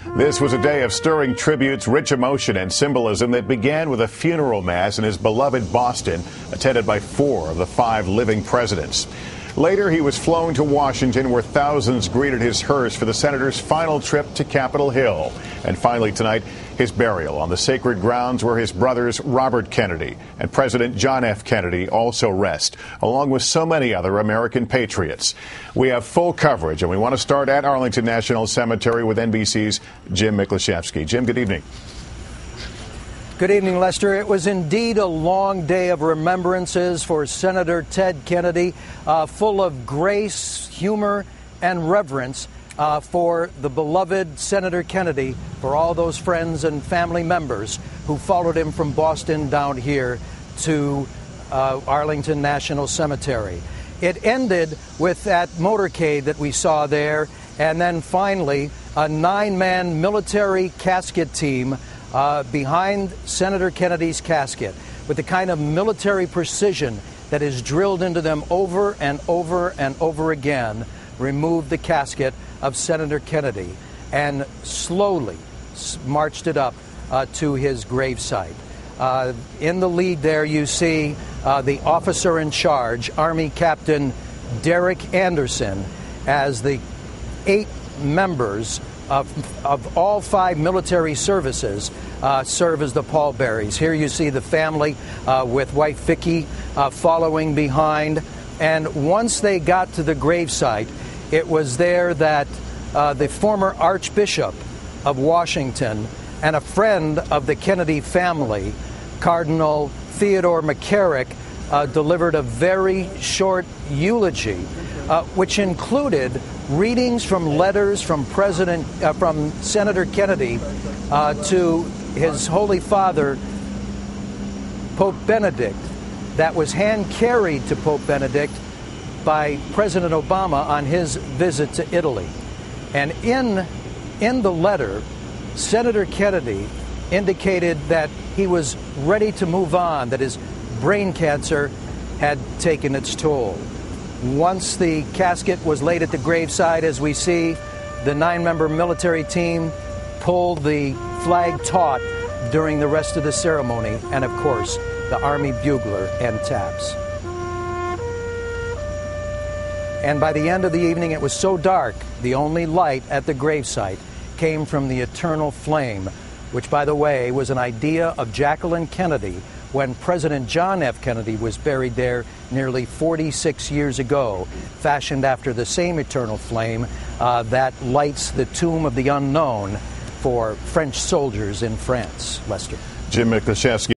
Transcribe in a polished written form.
This was a day of stirring tributes, rich emotion, and symbolism that began with a funeral mass in his beloved Boston, attended by 4 of the 5 living presidents. Later, he was flown to Washington, where thousands greeted his hearse for the senator's final trip to Capitol Hill. And finally tonight, his burial on the sacred grounds where his brothers Robert Kennedy and President John F. Kennedy also rest, along with so many other American patriots. We have full coverage, and we want to start at Arlington National Cemetery with NBC's Jim Miklaszewski. Jim, good evening. Good evening, Lester. It was indeed a long day of remembrances for Senator Ted Kennedy, full of grace, humor, and reverence for the beloved Senator Kennedy, for all those friends and family members who followed him from Boston down here to Arlington National Cemetery. It ended with that motorcade that we saw there, and then finally a 9-man military casket team behind Senator Kennedy's casket, with the kind of military precision that is drilled into them over and over and over again, removed the casket of Senator Kennedy and slowly marched it up to his gravesite. In the lead there you see the officer in charge, Army Captain Derek Anderson, as the 8 members of all 5 military services serve as the pallbearers. Here you see the family with wife Vicki following behind. And once they got to the gravesite, it was there that the former Archbishop of Washington and a friend of the Kennedy family, Cardinal Theodore McCarrick, delivered a very short eulogy, which included readings from letters from Senator Kennedy to his Holy Father, Pope Benedict, that was hand-carried to Pope Benedict by President Obama on his visit to Italy. And in the letter, Senator Kennedy indicated that he was ready to move on, that his brain cancer had taken its toll. Once the casket was laid at the graveside, as we see, the 9-member military team pulled the flag taut during the rest of the ceremony, and of course, the Army bugler and taps. And by the end of the evening, it was so dark, the only light at the gravesite came from the eternal flame, which, by the way, was an idea of Jacqueline Kennedy when President John F. Kennedy was buried there nearly 46 years ago, fashioned after the same eternal flame that lights the tomb of the unknown for French soldiers in France. Lester. Jim Miklaszewski.